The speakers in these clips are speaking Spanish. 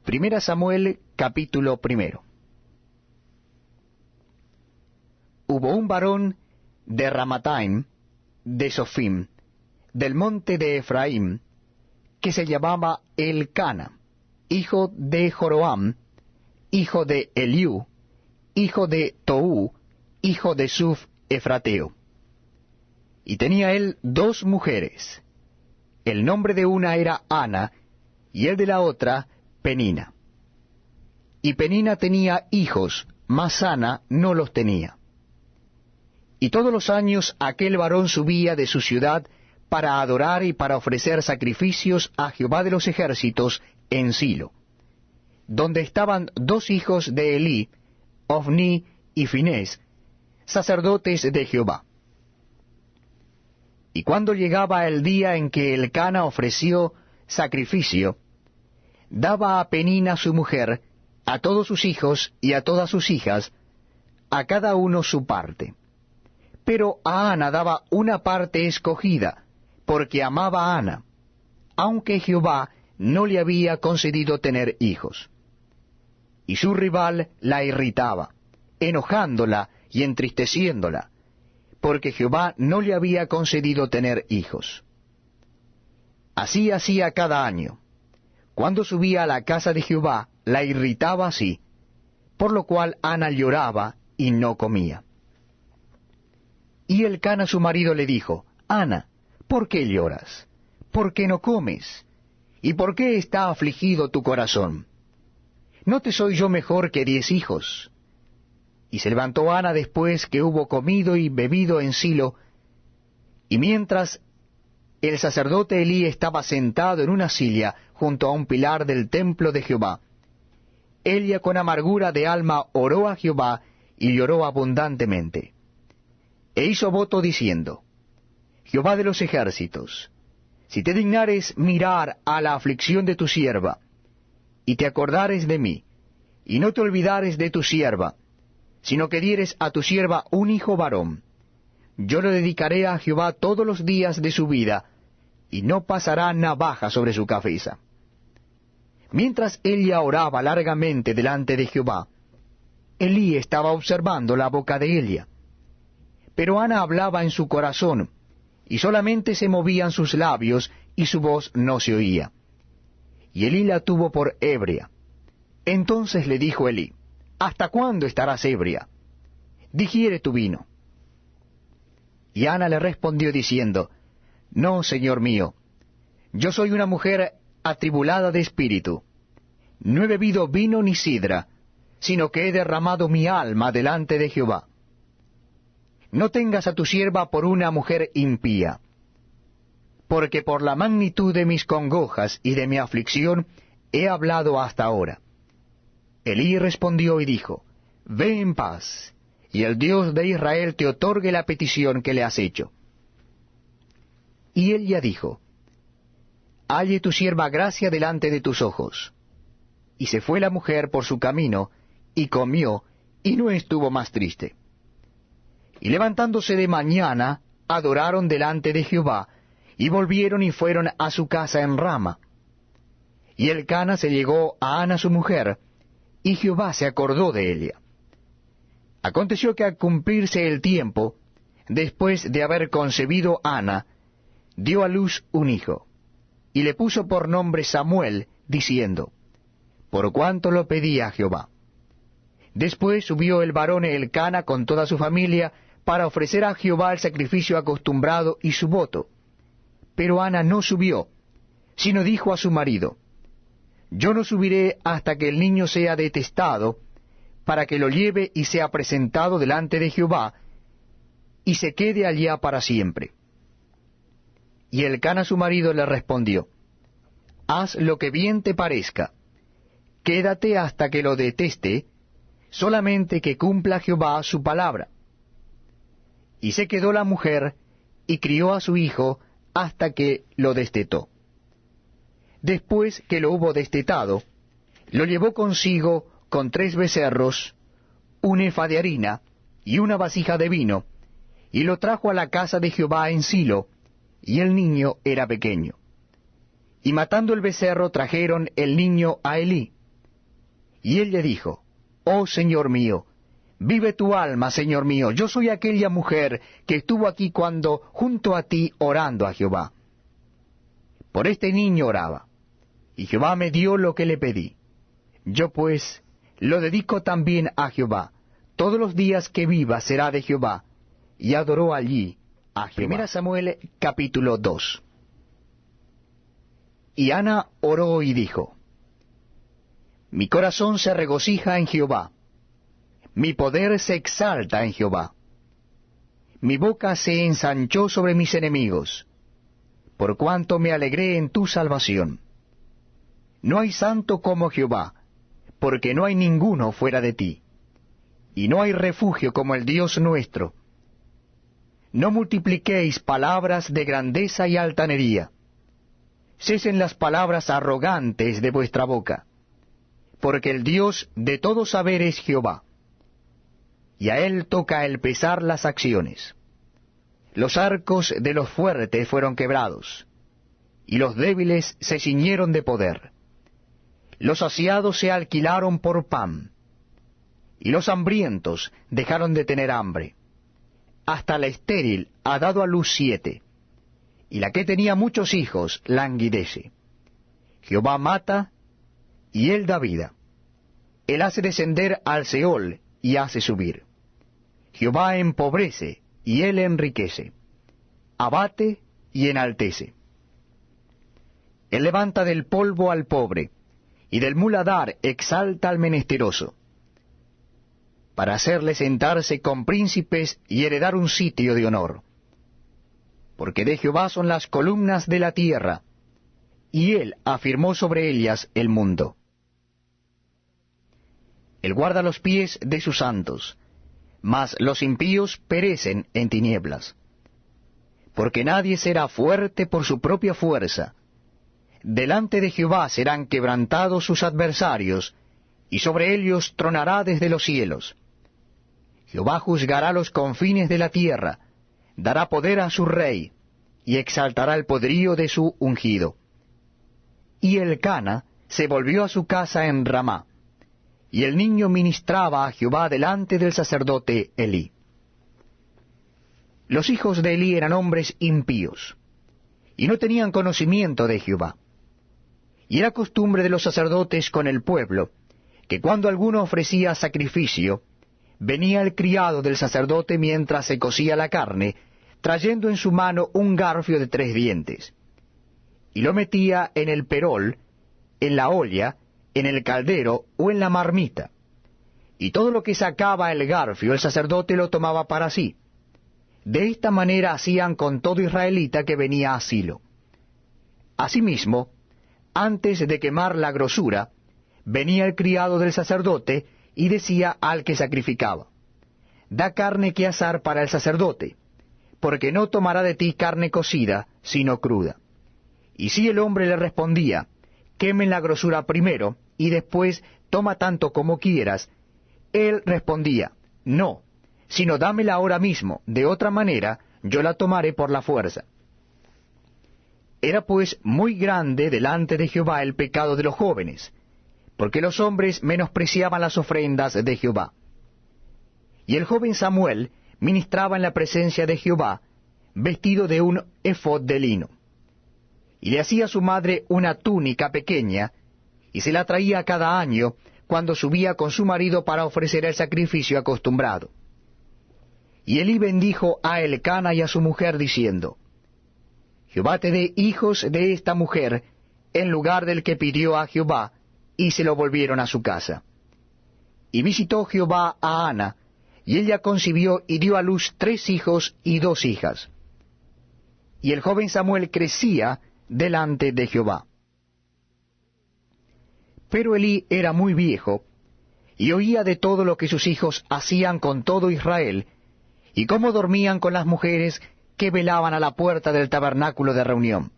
Primera Samuel, capítulo 1. Hubo un varón de Ramataim, de Sofim, del monte de Efraín, que se llamaba Elcana, hijo de Joroam, hijo de Eliú, hijo de Toú, hijo de Suf Efrateo. Y tenía él 2 mujeres. El nombre de una era Ana, y el de la otra Penina. Y Penina tenía hijos, mas Ana no los tenía. Y todos los años aquel varón subía de su ciudad para adorar y para ofrecer sacrificios a Jehová de los ejércitos en Silo, donde estaban 2 hijos de Elí, Ofni y Finés, sacerdotes de Jehová. Y cuando llegaba el día en que Elcana ofreció sacrificio, daba a Penina su mujer, a todos sus hijos y a todas sus hijas, a cada uno su parte. Pero a Ana daba una parte escogida, porque amaba a Ana, aunque Jehová no le había concedido tener hijos. Y su rival la irritaba, enojándola y entristeciéndola, porque Jehová no le había concedido tener hijos. Así hacía cada año. Cuando subía a la casa de Jehová, la irritaba así, por lo cual Ana lloraba y no comía. Y Elcana su marido le dijo, Ana, ¿por qué lloras? ¿Por qué no comes? ¿Y por qué está afligido tu corazón? ¿No te soy yo mejor que 10 hijos? Y se levantó Ana después que hubo comido y bebido en Silo, y mientras el sacerdote Elí estaba sentado en una silla junto a un pilar del templo de Jehová, ella con amargura de alma oró a Jehová y lloró abundantemente. E hizo voto diciendo, Jehová de los ejércitos, si te dignares mirar a la aflicción de tu sierva, y te acordares de mí, y no te olvidares de tu sierva, sino que dieres a tu sierva un hijo varón, yo lo dedicaré a Jehová todos los días de su vida, y no pasará navaja sobre su cabeza. Mientras ella oraba largamente delante de Jehová, Elí estaba observando la boca de ella. Pero Ana hablaba en su corazón, y solamente se movían sus labios, y su voz no se oía. Y Elí la tuvo por ebria. Entonces le dijo Elí, ¿hasta cuándo estarás ebria? Digiere tu vino. Y Ana le respondió diciendo, No, señor mío, yo soy una mujer atribulada de espíritu. No he bebido vino ni sidra, sino que he derramado mi alma delante de Jehová. No tengas a tu sierva por una mujer impía, porque por la magnitud de mis congojas y de mi aflicción he hablado hasta ahora. Elí respondió y dijo, Ve en paz, y el Dios de Israel te otorgue la petición que le has hecho. Y ella dijo, Halle tu sierva gracia delante de tus ojos. Y se fue la mujer por su camino, y comió, y no estuvo más triste. Y levantándose de mañana, adoraron delante de Jehová, y volvieron y fueron a su casa en Rama. Y Elcana se llegó a Ana su mujer, y Jehová se acordó de ella. Aconteció que al cumplirse el tiempo, después de haber concebido Ana, dio a luz un hijo, y le puso por nombre Samuel, diciendo, Por cuanto lo pedía a Jehová. Después subió el varón Elcana con toda su familia, para ofrecer a Jehová el sacrificio acostumbrado y su voto. Pero Ana no subió, sino dijo a su marido, Yo no subiré hasta que el niño sea detestado, para que lo lleve y sea presentado delante de Jehová, y se quede allá para siempre. Y Elcana su marido le respondió, Haz lo que bien te parezca, quédate hasta que lo deteste, solamente que cumpla Jehová su palabra. Y se quedó la mujer, y crió a su hijo hasta que lo destetó. Después que lo hubo destetado, lo llevó consigo con 3 becerros, un efa de harina y una vasija de vino, y lo trajo a la casa de Jehová en Silo, y el niño era pequeño. Y matando el becerro trajeron el niño a Elí, Y él le dijo, Oh Señor mío, vive tu alma, Señor mío, yo soy aquella mujer que estuvo aquí cuando junto a ti orando a Jehová. Por este niño oraba, y Jehová me dio lo que le pedí. Yo pues lo dedico también a Jehová. Todos los días que viva será de Jehová. Y adoró allí a Jehová. Primera Samuel capítulo 2. Y Ana oró y dijo, Mi corazón se regocija en Jehová, mi poder se exalta en Jehová. Mi boca se ensanchó sobre mis enemigos, por cuanto me alegré en tu salvación. No hay santo como Jehová, porque no hay ninguno fuera de ti, y no hay refugio como el Dios nuestro. No multipliquéis palabras de grandeza y altanería. Cesen las palabras arrogantes de vuestra boca, porque el Dios de todo saber es Jehová, y a él toca el pesar las acciones. Los arcos de los fuertes fueron quebrados, y los débiles se ciñeron de poder. Los saciados se alquilaron por pan, y los hambrientos dejaron de tener hambre. Hasta la estéril ha dado a luz 7, y la que tenía muchos hijos languidece. Jehová mata, y él da vida. Él hace descender al Seol, y hace subir. Jehová empobrece, y él enriquece. Abate, y enaltece. Él levanta del polvo al pobre, y del muladar exalta al menesteroso, para hacerle sentarse con príncipes y heredar un sitio de honor. Porque de Jehová son las columnas de la tierra, y él afirmó sobre ellas el mundo. Él guarda los pies de sus santos, mas los impíos perecen en tinieblas. Porque nadie será fuerte por su propia fuerza. Delante de Jehová serán quebrantados sus adversarios, y sobre ellos tronará desde los cielos. Jehová juzgará los confines de la tierra, dará poder a su rey, y exaltará el poderío de su ungido. Y Elcana se volvió a su casa en Ramá, y el niño ministraba a Jehová delante del sacerdote Elí. Los hijos de Elí eran hombres impíos, y no tenían conocimiento de Jehová. Y era costumbre de los sacerdotes con el pueblo, que cuando alguno ofrecía sacrificio, venía el criado del sacerdote mientras se cocía la carne, trayendo en su mano un garfio de 3 dientes, y lo metía en el perol, en la olla, en el caldero o en la marmita, y todo lo que sacaba el garfio el sacerdote lo tomaba para sí. De esta manera hacían con todo israelita que venía a Silo. Asimismo, antes de quemar la grosura, venía el criado del sacerdote y decía al que sacrificaba, Da carne que asar para el sacerdote, porque no tomará de ti carne cocida, sino cruda. Y si el hombre le respondía, Quemen la grosura primero, y después toma tanto como quieras, él respondía, No, sino dámela ahora mismo, de otra manera yo la tomaré por la fuerza. Era pues muy grande delante de Jehová el pecado de los jóvenes, porque los hombres menospreciaban las ofrendas de Jehová. Y el joven Samuel ministraba en la presencia de Jehová, vestido de un efod de lino. Y le hacía a su madre una túnica pequeña, y se la traía cada año, cuando subía con su marido para ofrecer el sacrificio acostumbrado. Y Elí bendijo a Elcana y a su mujer, diciendo, Jehová te dé hijos de esta mujer, en lugar del que pidió a Jehová, y se lo volvieron a su casa. Y visitó Jehová a Ana, y ella concibió y dio a luz 3 hijos y 2 hijas. Y el joven Samuel crecía delante de Jehová. Pero Elí era muy viejo, y oía de todo lo que sus hijos hacían con todo Israel, y cómo dormían con las mujeres que velaban a la puerta del tabernáculo de reunión.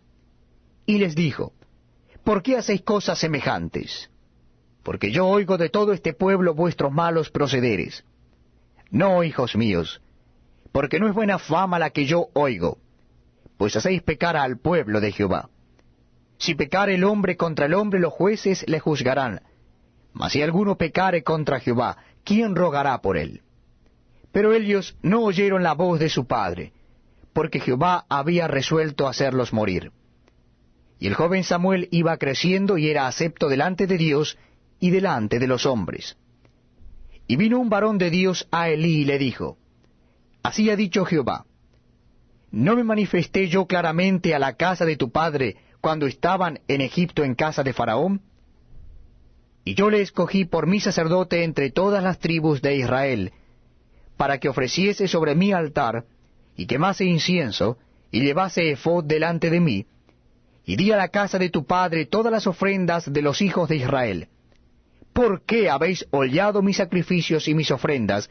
Y les dijo, ¿por qué hacéis cosas semejantes? Porque yo oigo de todo este pueblo vuestros malos procederes. No, hijos míos, porque no es buena fama la que yo oigo, pues hacéis pecar al pueblo de Jehová. Si pecare el hombre contra el hombre, los jueces le juzgarán, Mas si alguno pecare contra Jehová, ¿quién rogará por él? Pero ellos no oyeron la voz de su padre, porque Jehová había resuelto hacerlos morir. Y el joven Samuel iba creciendo y era acepto delante de Dios y delante de los hombres. Y vino un varón de Dios a Elí y le dijo, Así ha dicho Jehová, ¿no me manifesté yo claramente a la casa de tu padre cuando estaban en Egipto en casa de Faraón? Y yo le escogí por mi sacerdote entre todas las tribus de Israel, para que ofreciese sobre mi altar, y quemase incienso, y llevase ephod delante de mí, y di a la casa de tu padre todas las ofrendas de los hijos de Israel. ¿Por qué habéis hollado mis sacrificios y mis ofrendas,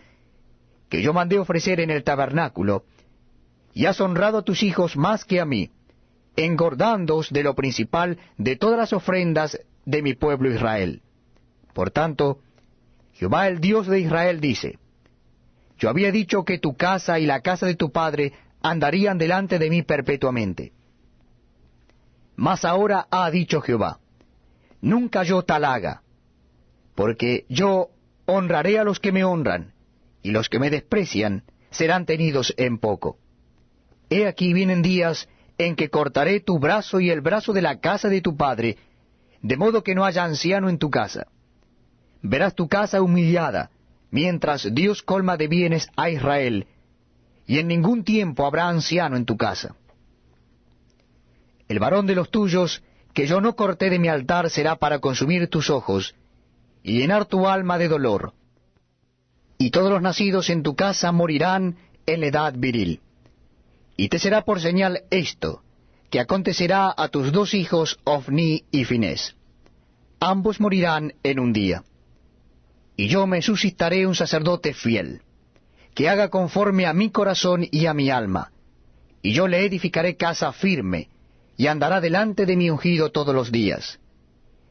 que yo mandé ofrecer en el tabernáculo, y has honrado a tus hijos más que a mí, engordándoos de lo principal de todas las ofrendas de mi pueblo Israel? Por tanto, Jehová el Dios de Israel dice, Yo había dicho que tu casa y la casa de tu padre andarían delante de mí perpetuamente. Mas ahora ha dicho Jehová, Nunca yo tal haga, porque yo honraré a los que me honran, y los que me desprecian serán tenidos en poco. He aquí vienen días en que cortaré tu brazo y el brazo de la casa de tu padre, de modo que no haya anciano en tu casa. Verás tu casa humillada, mientras Dios colma de bienes a Israel, y en ningún tiempo habrá anciano en tu casa. El varón de los tuyos, que yo no corté de mi altar, será para consumir tus ojos, y llenar tu alma de dolor. Y todos los nacidos en tu casa morirán en la edad viril. Y te será por señal esto, que acontecerá a tus dos hijos, Ofni y Finés. Ambos morirán en un día. Y yo me suscitaré un sacerdote fiel, que haga conforme a mi corazón y a mi alma. Y yo le edificaré casa firme, y andará delante de mi ungido todos los días.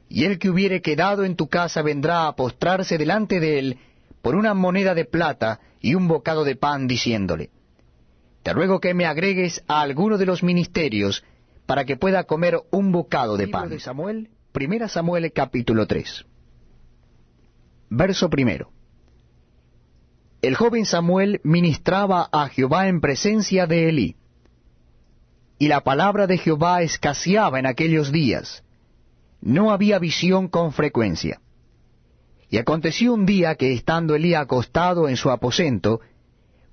Y el que hubiere quedado en tu casa vendrá a postrarse delante de él por una moneda de plata y un bocado de pan, diciéndole, Te ruego que me agregues a alguno de los ministerios, para que pueda comer un bocado de pan. Primera Samuel capítulo 3. Verso 1. El joven Samuel ministraba a Jehová en presencia de Elí. Y la palabra de Jehová escaseaba en aquellos días. No había visión con frecuencia. Y aconteció un día que, estando Elí acostado en su aposento,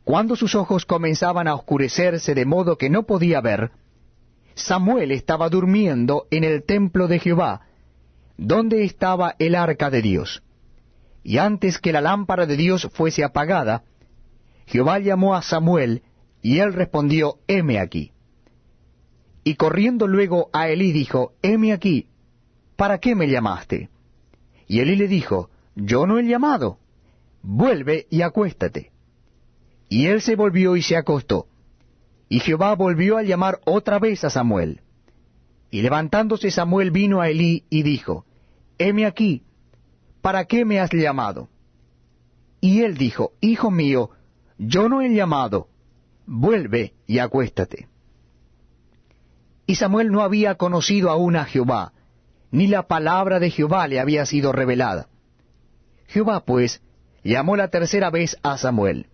cuando sus ojos comenzaban a oscurecerse de modo que no podía ver, Samuel estaba durmiendo en el templo de Jehová, donde estaba el arca de Dios. Y antes que la lámpara de Dios fuese apagada, Jehová llamó a Samuel, y él respondió, Heme aquí. Y corriendo luego a Elí dijo, Heme aquí, ¿para qué me llamaste? Y Elí le dijo, Yo no he llamado, vuelve y acuéstate. Y él se volvió y se acostó. Y Jehová volvió a llamar otra vez a Samuel. Y levantándose Samuel vino a Elí y dijo, Heme aquí, ¿para qué me has llamado? Y él dijo, Hijo mío, yo no he llamado, vuelve y acuéstate. Y Samuel no había conocido aún a Jehová, ni la palabra de Jehová le había sido revelada. Jehová, pues, llamó la tercera vez a Samuel.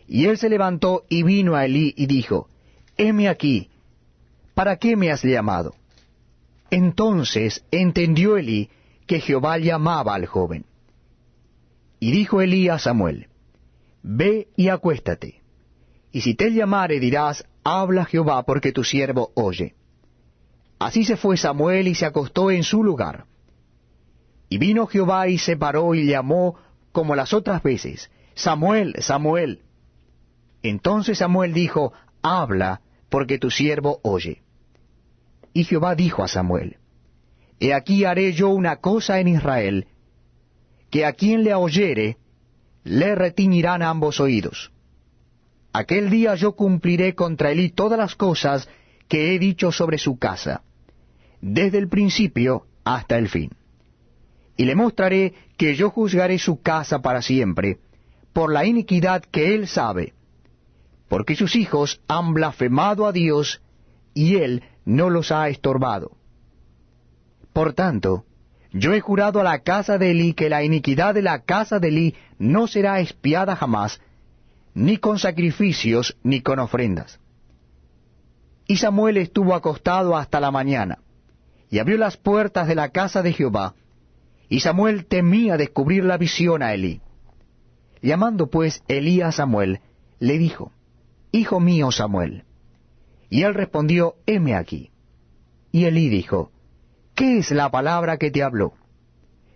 Y él se levantó y vino a Elí y dijo, Heme aquí, ¿para qué me has llamado? Entonces entendió Elí que Jehová llamaba al joven. Y dijo Elí a Samuel, Ve y acuéstate, y si te llamare dirás, Habla Jehová, porque tu siervo oye. Así se fue Samuel y se acostó en su lugar. Y vino Jehová y se paró y llamó como las otras veces, Samuel, Samuel. Entonces Samuel dijo, Habla, porque tu siervo oye. Y Jehová dijo a Samuel, He aquí haré yo una cosa en Israel, que a quien le oyere, le retiñirán ambos oídos. Aquel día yo cumpliré contra Elí todas las cosas que he dicho sobre su casa, desde el principio hasta el fin. Y le mostraré que yo juzgaré su casa para siempre, por la iniquidad que él sabe, porque sus hijos han blasfemado a Dios, y él no los ha estorbado. Por tanto, yo he jurado a la casa de Elí que la iniquidad de la casa de Elí no será expiada jamás, ni con sacrificios ni con ofrendas. Y Samuel estuvo acostado hasta la mañana, y abrió las puertas de la casa de Jehová, y Samuel temía descubrir la visión a Elí. Llamando pues Elí a Samuel, le dijo, Hijo mío Samuel. Y él respondió, heme aquí. Y Elí dijo, ¿qué es la palabra que te habló?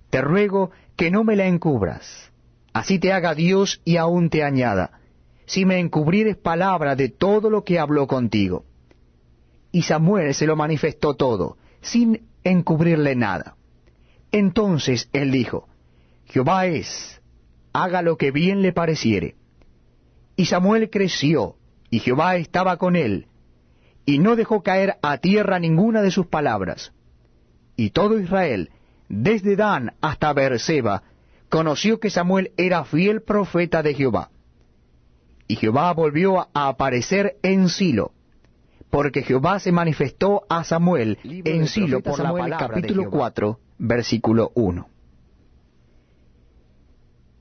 Te ruego que no me la encubras. Así te haga Dios y aún te añada, si me encubrieres palabra de todo lo que habló contigo. Y Samuel se lo manifestó todo, sin encubrirle nada. Entonces él dijo, Jehová es, haga lo que bien le pareciere. Y Samuel creció, y Jehová estaba con él, y no dejó caer a tierra ninguna de sus palabras. Y todo Israel, desde Dan hasta Beerseba, conoció que Samuel era fiel profeta de Jehová. Y Jehová volvió a aparecer en Silo, porque Jehová se manifestó a Samuel en Silo por la palabra capítulo 4, versículo 1.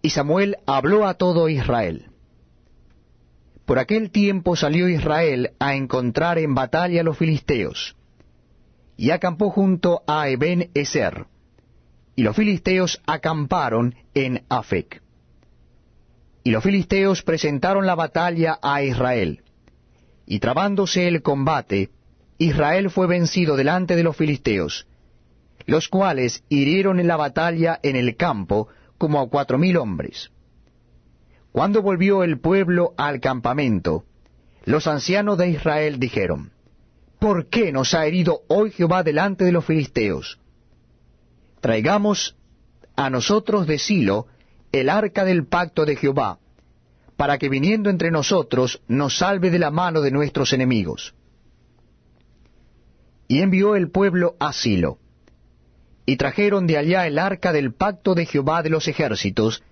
Y Samuel habló a todo Israel. Por aquel tiempo salió Israel a encontrar en batalla a los filisteos, y acampó junto a Eben-ezer, y los filisteos acamparon en Afec. Y los filisteos presentaron la batalla a Israel, y trabándose el combate, Israel fue vencido delante de los filisteos, los cuales hirieron en la batalla en el campo como a 4,000 hombres. Cuando volvió el pueblo al campamento, los ancianos de Israel dijeron, ¿por qué nos ha herido hoy Jehová delante de los filisteos? Traigamos a nosotros de Silo el arca del pacto de Jehová, para que viniendo entre nosotros nos salve de la mano de nuestros enemigos. Y envió el pueblo a Silo, y trajeron de allá el arca del pacto de Jehová de los ejércitos,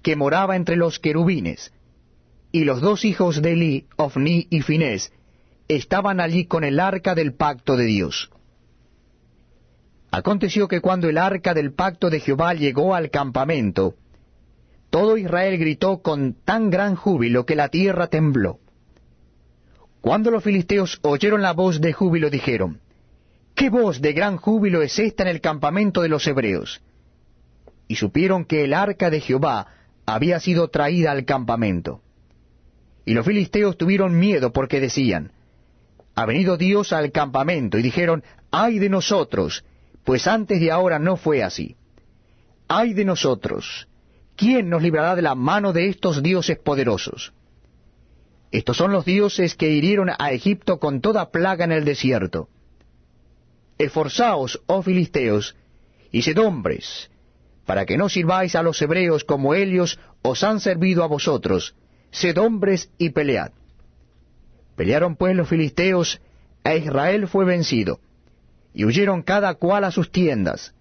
que moraba entre los querubines, y los 2 hijos de Elí, Ofní y Finés, estaban allí con el arca del pacto de Dios. Aconteció que cuando el arca del pacto de Jehová llegó al campamento, todo Israel gritó con tan gran júbilo que la tierra tembló. Cuando los filisteos oyeron la voz de júbilo, dijeron, ¿qué voz de gran júbilo es esta en el campamento de los hebreos? Y supieron que el arca de Jehová había sido traída al campamento. Y los filisteos tuvieron miedo porque decían, ha venido Dios al campamento, y dijeron, ¡ay de nosotros! Pues antes de ahora no fue así. ¡Ay de nosotros! ¿Quién nos librará de la mano de estos dioses poderosos? Estos son los dioses que hirieron a Egipto con toda plaga en el desierto. Esforzaos, oh filisteos, y sed hombres, para que no sirváis a los hebreos como ellos os han servido a vosotros, sed hombres y pelead. Pelearon pues los filisteos, e Israel fue vencido, y huyeron cada cual a sus tiendas,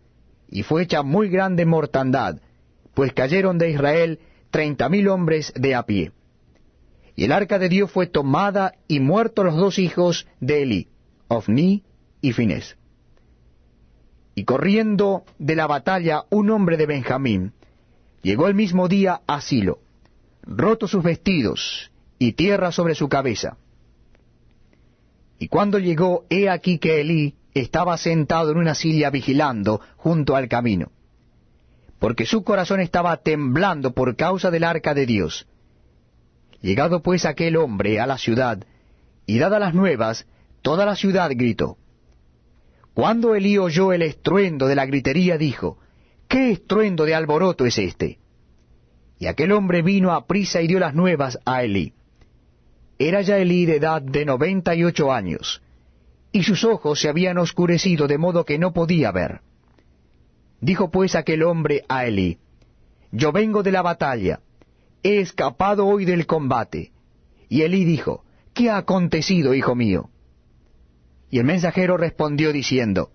y fue hecha muy grande mortandad, pues cayeron de Israel 30,000 hombres de a pie. Y el arca de Dios fue tomada, y muertos los 2 hijos de Elí, Ofní y Finés. Y corriendo de la batalla un hombre de Benjamín, llegó el mismo día a Silo, rotos sus vestidos, y tierra sobre su cabeza. Y cuando llegó, he aquí que Elí estaba sentado en una silla vigilando junto al camino, porque su corazón estaba temblando por causa del arca de Dios. Llegado pues aquel hombre a la ciudad, y dadas las nuevas, toda la ciudad gritó. Cuando Elí oyó el estruendo de la gritería, dijo, ¿qué estruendo de alboroto es este? Y aquel hombre vino aprisa y dio las nuevas a Elí. Era ya Elí de edad de 98 años, y sus ojos se habían oscurecido de modo que no podía ver. Dijo pues aquel hombre a Elí, yo vengo de la batalla, he escapado hoy del combate. Y Elí dijo, ¿qué ha acontecido, hijo mío? Y el mensajero respondió diciendo,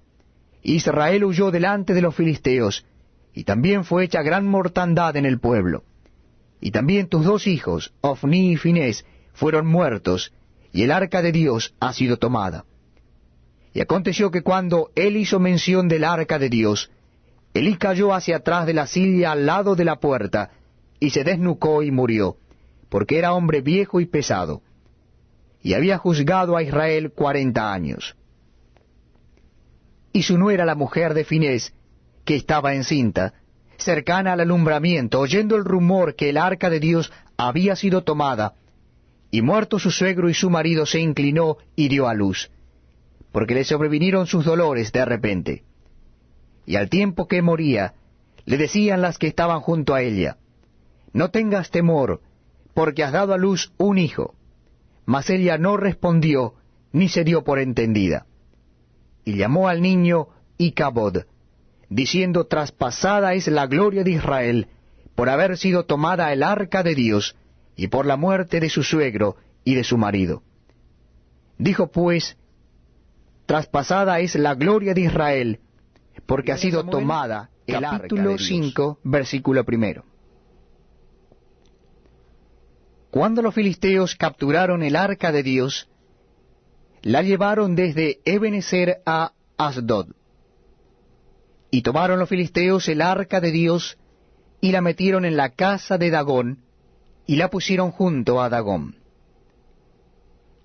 Israel huyó delante de los filisteos, y también fue hecha gran mortandad en el pueblo. Y también tus 2 hijos, Ofní y Finés, fueron muertos, y el arca de Dios ha sido tomada. Y aconteció que cuando él hizo mención del arca de Dios, Elí cayó hacia atrás de la silla al lado de la puerta, y se desnucó y murió, porque era hombre viejo y pesado, y había juzgado a Israel 40 años. Y su nuera, la mujer de Finés, que estaba encinta, cercana al alumbramiento, oyendo el rumor que el arca de Dios había sido tomada, y muerto su suegro y su marido, se inclinó y dio a luz, porque le sobrevinieron sus dolores de repente. Y al tiempo que moría, le decían las que estaban junto a ella, no tengas temor, porque has dado a luz un hijo. Mas ella no respondió, ni se dio por entendida. Y llamó al niño Icabod, diciendo, traspasada es la gloria de Israel, por haber sido tomada el arca de Dios, y por la muerte de su suegro y de su marido. Dijo pues, traspasada es la gloria de Israel, porque ha sido tomada el arca de Dios. Capítulo 5, versículo 1. Cuando los filisteos capturaron el arca de Dios, la llevaron desde Ebenezer a Asdod. Y tomaron los filisteos el arca de Dios, y la metieron en la casa de Dagón, y la pusieron junto a Dagón.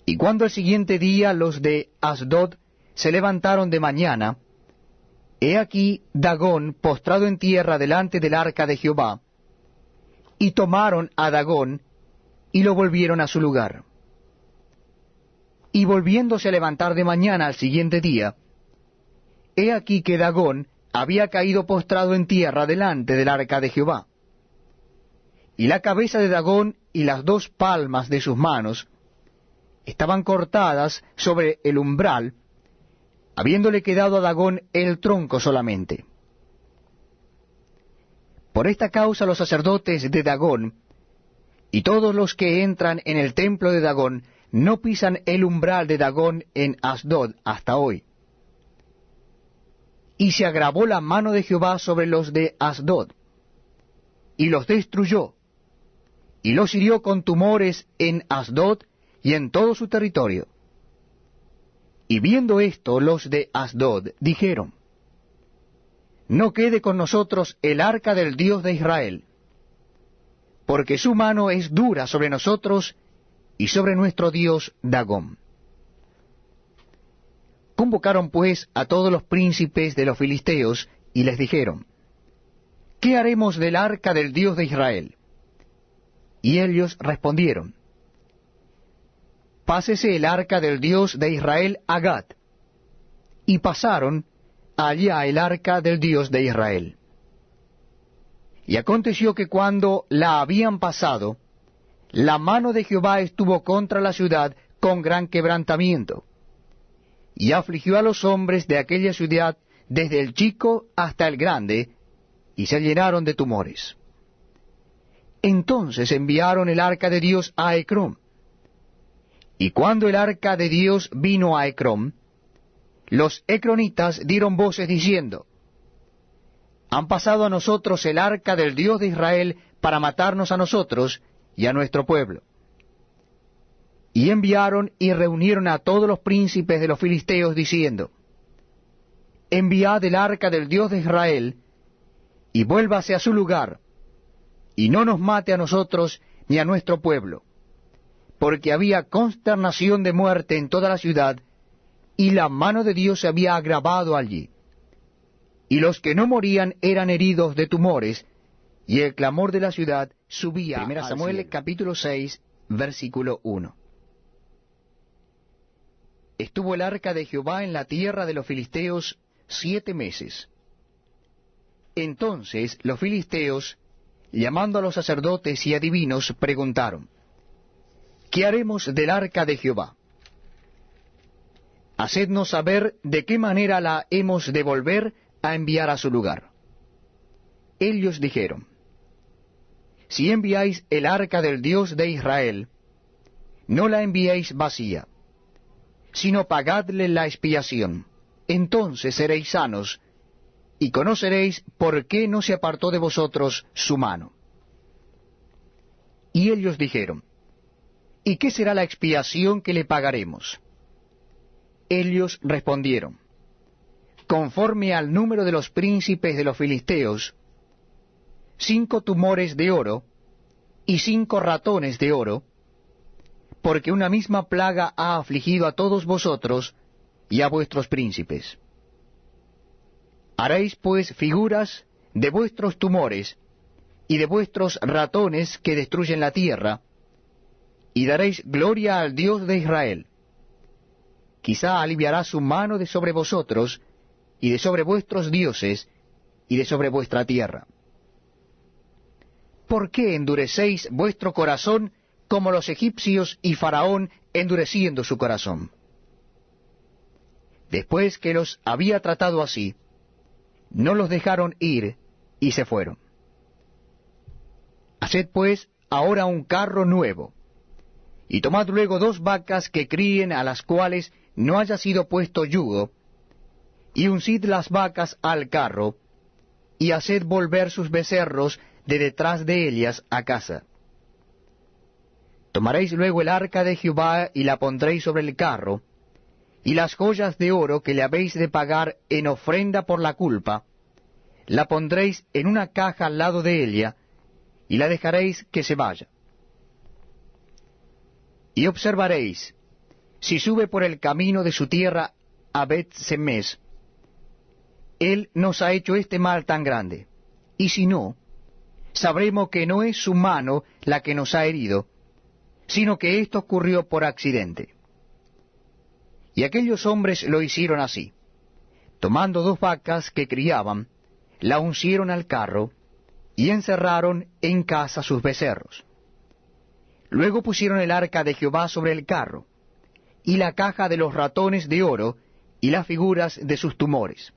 Y cuando el siguiente día los de Asdod se levantaron de mañana, he aquí Dagón postrado en tierra delante del arca de Jehová, y tomaron a Dagón, y lo volvieron a su lugar. Y volviéndose a levantar de mañana al siguiente día, he aquí que Dagón había caído postrado en tierra delante del arca de Jehová. Y la cabeza de Dagón y las 2 palmas de sus manos estaban cortadas sobre el umbral, habiéndole quedado a Dagón el tronco solamente. Por esta causa los sacerdotes de Dagón y todos los que entran en el templo de Dagón no pisan el umbral de Dagón en Asdod hasta hoy. Y se agravó la mano de Jehová sobre los de Asdod, y los destruyó, y los hirió con tumores en Asdod y en todo su territorio. Y viendo esto, los de Asdod dijeron, no quede con nosotros el arca del Dios de Israel, porque su mano es dura sobre nosotros y sobre nuestro Dios Dagón. Convocaron pues a todos los príncipes de los filisteos, y les dijeron, ¿qué haremos del arca del Dios de Israel? Y ellos respondieron, pásese el arca del Dios de Israel a Gat. Y pasaron allá el arca del Dios de Israel. Y aconteció que cuando la habían pasado, la mano de Jehová estuvo contra la ciudad con gran quebrantamiento, y afligió a los hombres de aquella ciudad desde el chico hasta el grande, y se llenaron de tumores. Entonces enviaron el arca de Dios a Ecrón. Y cuando el arca de Dios vino a Ecrón, los ecronitas dieron voces diciendo, han pasado a nosotros el arca del Dios de Israel para matarnos a nosotros y a nuestro pueblo. Y enviaron y reunieron a todos los príncipes de los filisteos, diciendo, enviad el arca del Dios de Israel, y vuélvase a su lugar, y no nos mate a nosotros ni a nuestro pueblo, porque había consternación de muerte en toda la ciudad, y la mano de Dios se había agravado allí. Y los que no morían eran heridos de tumores, y el clamor de la ciudad subía. 1 Samuel capítulo 6, versículo 1. Estuvo el arca de Jehová en la tierra de los filisteos 7 meses. Entonces los filisteos, llamando a los sacerdotes y adivinos, preguntaron, ¿qué haremos del arca de Jehová? Hacednos saber de qué manera la hemos de volver a enviar a su lugar. Ellos dijeron, si enviáis el arca del Dios de Israel, no la enviéis vacía, sino pagadle la expiación, entonces seréis sanos, y conoceréis por qué no se apartó de vosotros su mano. Y ellos dijeron, ¿y qué será la expiación que le pagaremos? Ellos respondieron, conforme al número de los príncipes de los filisteos, 5 tumores de oro y 5 ratones de oro, porque una misma plaga ha afligido a todos vosotros y a vuestros príncipes. Haréis pues figuras de vuestros tumores y de vuestros ratones que destruyen la tierra, y daréis gloria al Dios de Israel. Quizá aliviará su mano de sobre vosotros, y de sobre vuestros dioses, y de sobre vuestra tierra. ¿Por qué endurecéis vuestro corazón como los egipcios y Faraón endureciendo su corazón? Después que los había tratado así, no los dejaron ir y se fueron. Haced pues ahora un carro nuevo, y tomad luego 2 vacas que críen, a las cuales no haya sido puesto yugo, y uncid las vacas al carro, y haced volver sus becerros de detrás de ellas a casa. Tomaréis luego el arca de Jehová y la pondréis sobre el carro, y las joyas de oro que le habéis de pagar en ofrenda por la culpa, la pondréis en una caja al lado de ella, y la dejaréis que se vaya. Y observaréis, si sube por el camino de su tierra a Bet-Semes, él nos ha hecho este mal tan grande, y si no, sabremos que no es su mano la que nos ha herido, sino que esto ocurrió por accidente. Y aquellos hombres lo hicieron así. Tomando 2 vacas que criaban, la uncieron al carro, y encerraron en casa sus becerros. Luego pusieron el arca de Jehová sobre el carro, y la caja de los ratones de oro, y las figuras de sus tumores.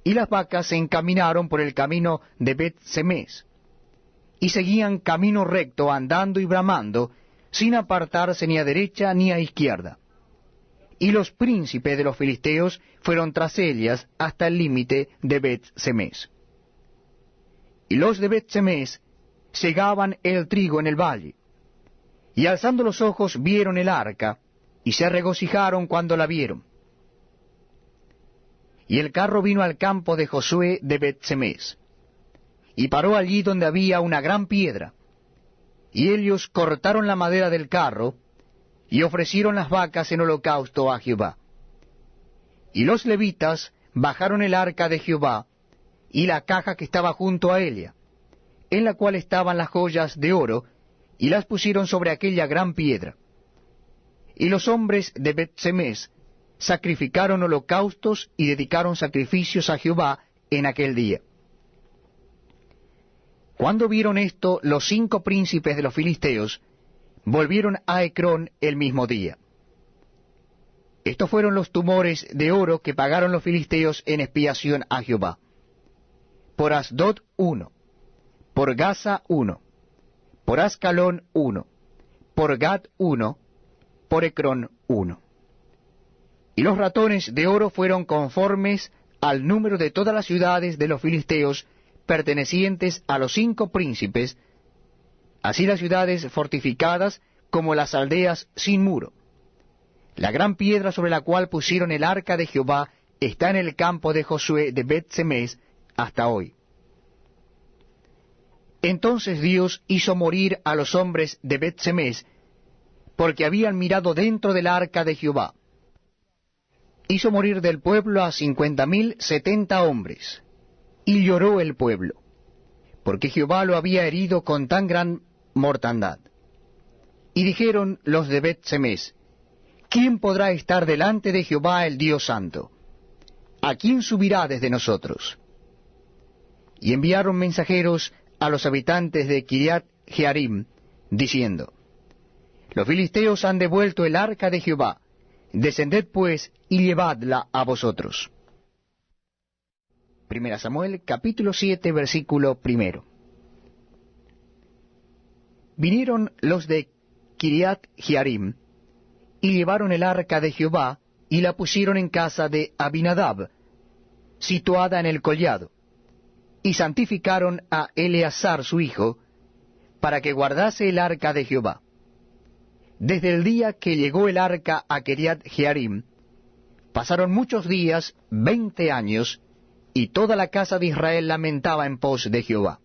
Y las vacas se encaminaron por el camino de Bet-Semes, y seguían camino recto, andando y bramando, sin apartarse ni a derecha ni a izquierda. Y los príncipes de los filisteos fueron tras ellas hasta el límite de Bet-Semes. Y los de Bet-Semes segaban el trigo en el valle, y alzando los ojos vieron el arca, y se regocijaron cuando la vieron. Y el carro vino al campo de Josué de Bet-Semes, y paró allí donde había una gran piedra. Y ellos cortaron la madera del carro, y ofrecieron las vacas en holocausto a Jehová. Y los levitas bajaron el arca de Jehová, y la caja que estaba junto a ella, en la cual estaban las joyas de oro, y las pusieron sobre aquella gran piedra. Y los hombres de Bet-Semes sacrificaron holocaustos y dedicaron sacrificios a Jehová en aquel día. Cuando vieron esto, los 5 príncipes de los filisteos volvieron a Ecrón el mismo día. Estos fueron los tumores de oro que pagaron los filisteos en expiación a Jehová. Por Asdod 1, por Gaza 1, por Ascalón 1, por Gad 1, por Ecrón 1. Y los ratones de oro fueron conformes al número de todas las ciudades de los filisteos pertenecientes a los 5 príncipes, así las ciudades fortificadas como las aldeas sin muro. La gran piedra sobre la cual pusieron el arca de Jehová está en el campo de Josué de Bet-Semes hasta hoy. Entonces Dios hizo morir a los hombres de Bet-Semes, porque habían mirado dentro del arca de Jehová. Hizo morir del pueblo a 50,070 hombres, y lloró el pueblo, porque Jehová lo había herido con tan gran mortandad. Y dijeron los de Bet-Semes, ¿quién podrá estar delante de Jehová el Dios Santo? ¿A quién subirá desde nosotros? Y enviaron mensajeros a los habitantes de Kiriat Jearim, diciendo, los filisteos han devuelto el arca de Jehová, descended pues y llevadla a vosotros. 1 Samuel capítulo 7 versículo 1. Vinieron los de Kiriat Jearim, y llevaron el arca de Jehová, y la pusieron en casa de Abinadab, situada en el collado, y santificaron a Eleazar su hijo, para que guardase el arca de Jehová. Desde el día que llegó el arca a Kiriat Jearim, Pasaron muchos días, 20 años, y toda la casa de Israel lamentaba en pos de Jehová.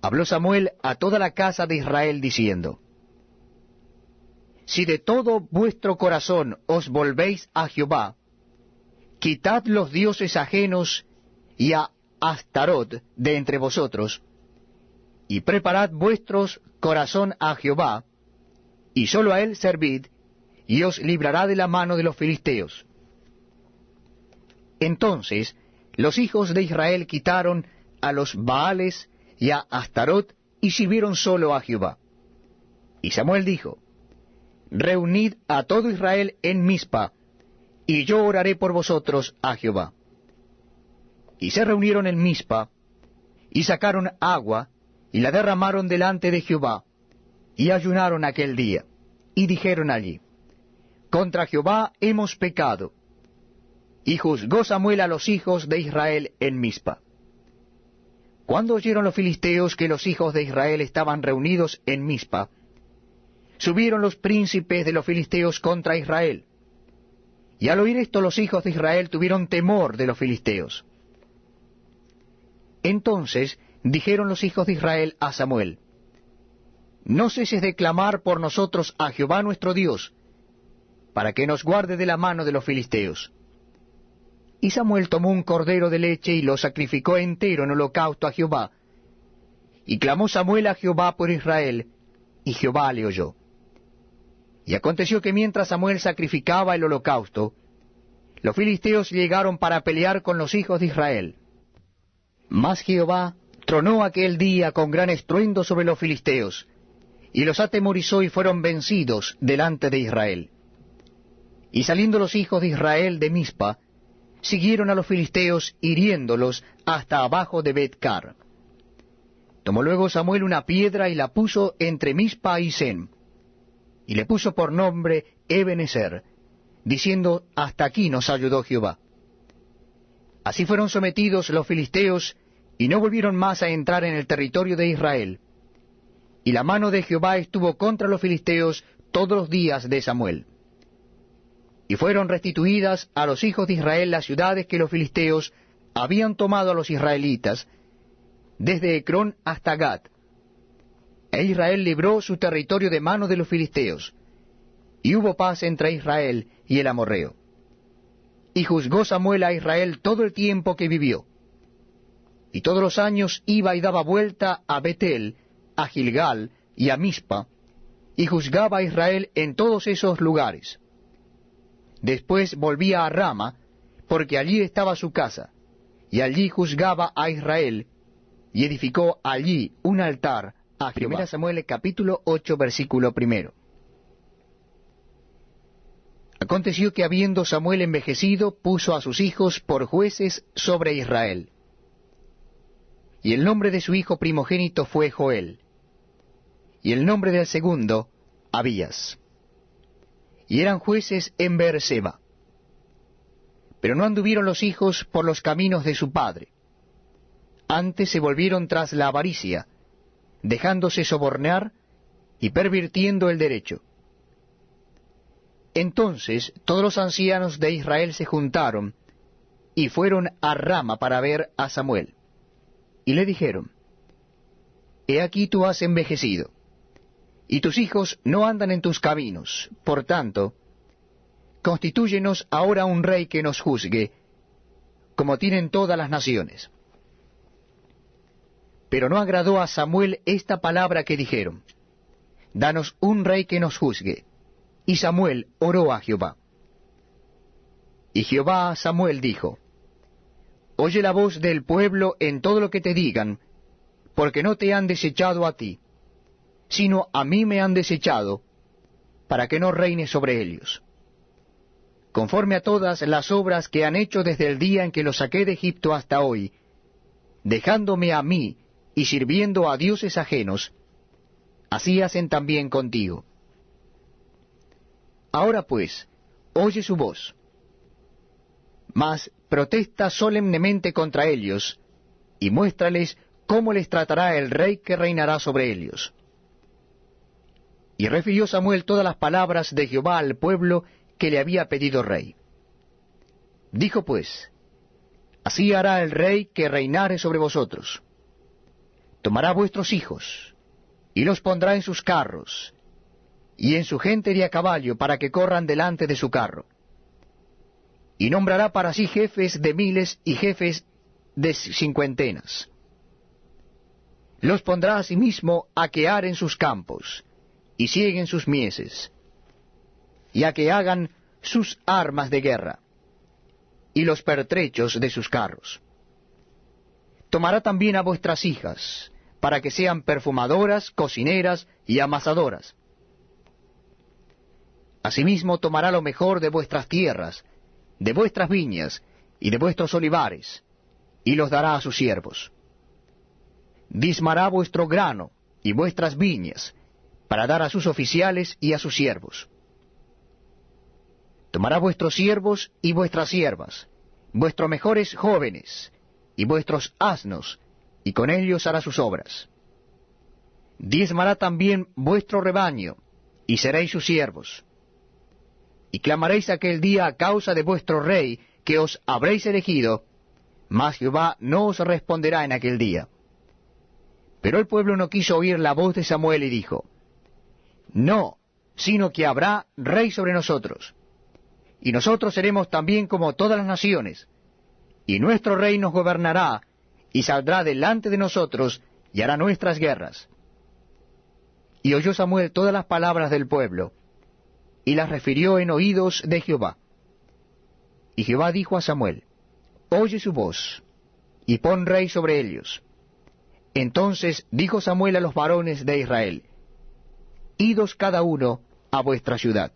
Habló Samuel a toda la casa de Israel diciendo: Si de todo vuestro corazón os volvéis a Jehová, quitad los dioses ajenos y a Astarot de entre vosotros, y preparad vuestros corazón a Jehová, y sólo a él servid, y os librará de la mano de los filisteos. Entonces los hijos de Israel quitaron a los Baales y a Astarot, y sirvieron solo a Jehová. Y Samuel dijo: Reunid a todo Israel en Mizpa, y yo oraré por vosotros a Jehová. Y se reunieron en Mizpa, y sacaron agua, y la derramaron delante de Jehová, y ayunaron aquel día, y dijeron allí: Contra Jehová hemos pecado. Y juzgó Samuel a los hijos de Israel en Mizpa. Cuando oyeron los filisteos que los hijos de Israel estaban reunidos en Mizpa, subieron los príncipes de los filisteos contra Israel. Y al oír esto los hijos de Israel tuvieron temor de los filisteos. Entonces dijeron los hijos de Israel a Samuel: No ceses de clamar por nosotros a Jehová nuestro Dios, para que nos guarde de la mano de los filisteos. Y Samuel tomó un cordero de leche y lo sacrificó entero en holocausto a Jehová. Y clamó Samuel a Jehová por Israel, y Jehová le oyó. Y aconteció que mientras Samuel sacrificaba el holocausto, los filisteos llegaron para pelear con los hijos de Israel. Mas Jehová tronó aquel día con gran estruendo sobre los filisteos, y los atemorizó y fueron vencidos delante de Israel. Y saliendo los hijos de Israel de Mizpa, siguieron a los filisteos, hiriéndolos hasta abajo de Bet-car. Tomó luego Samuel una piedra y la puso entre Mizpa y Sen, y le puso por nombre Ebenezer, diciendo: Hasta aquí nos ayudó Jehová. Así fueron sometidos los filisteos, y no volvieron más a entrar en el territorio de Israel. Y la mano de Jehová estuvo contra los filisteos todos los días de Samuel. Y fueron restituidas a los hijos de Israel las ciudades que los filisteos habían tomado a los israelitas, desde Ecrón hasta Gat. E Israel libró su territorio de mano de los filisteos, y hubo paz entre Israel y el amorreo. Y juzgó Samuel a Israel todo el tiempo que vivió. Y todos los años iba y daba vuelta a Betel, a Gilgal y a Mizpa, y juzgaba a Israel en todos esos lugares. Después volvía a Rama, porque allí estaba su casa, y allí juzgaba a Israel, y edificó allí un altar a Jehová. 1 Samuel capítulo 8, versículo 1. Aconteció que habiendo Samuel envejecido, puso a sus hijos por jueces sobre Israel. Y el nombre de su hijo primogénito fue Joel, y el nombre del segundo, Abías. Y eran jueces en Beerseba. Pero no anduvieron los hijos por los caminos de su padre. Antes se volvieron tras la avaricia, dejándose sobornar y pervirtiendo el derecho. Entonces todos los ancianos de Israel se juntaron, y fueron a Rama para ver a Samuel. Y le dijeron: He aquí tú has envejecido, y tus hijos no andan en tus caminos. Por tanto, constitúyenos ahora un rey que nos juzgue, como tienen todas las naciones. Pero no agradó a Samuel esta palabra que dijeron: Danos un rey que nos juzgue. Y Samuel oró a Jehová. Y Jehová a Samuel dijo: Oye la voz del pueblo en todo lo que te digan, porque no te han desechado a ti, sino a mí me han desechado, para que no reine sobre ellos. Conforme a todas las obras que han hecho desde el día en que los saqué de Egipto hasta hoy, dejándome a mí y sirviendo a dioses ajenos, así hacen también contigo. Ahora pues, oye su voz. Mas protesta solemnemente contra ellos, y muéstrales cómo les tratará el rey que reinará sobre ellos. Y refirió Samuel todas las palabras de Jehová al pueblo que le había pedido rey. Dijo pues: Así hará el rey que reinare sobre vosotros. Tomará vuestros hijos, y los pondrá en sus carros, y en su gente de a caballo, para que corran delante de su carro. Y nombrará para sí jefes de miles y jefes de cincuentenas. Los pondrá asimismo a que aren sus campos, y sieguen sus mieses, y a que hagan sus armas de guerra, y los pertrechos de sus carros. Tomará también a vuestras hijas, para que sean perfumadoras, cocineras y amasadoras. Asimismo tomará lo mejor de vuestras tierras, de vuestras viñas y de vuestros olivares, y los dará a sus siervos. Diezmará vuestro grano y vuestras viñas, para dar a sus oficiales y a sus siervos. Tomará vuestros siervos y vuestras siervas, vuestros mejores jóvenes y vuestros asnos, y con ellos hará sus obras. Diezmará también vuestro rebaño, y seréis sus siervos. Y clamaréis aquel día a causa de vuestro rey, que os habréis elegido, mas Jehová no os responderá en aquel día. Pero el pueblo no quiso oír la voz de Samuel, y dijo: No, sino que habrá rey sobre nosotros, y nosotros seremos también como todas las naciones, y nuestro rey nos gobernará, y saldrá delante de nosotros, y hará nuestras guerras. Y oyó Samuel todas las palabras del pueblo, y las refirió en oídos de Jehová. Y Jehová dijo a Samuel: Oye su voz, y pon rey sobre ellos. Entonces dijo Samuel a los varones de Israel: Idos cada uno a vuestra ciudad.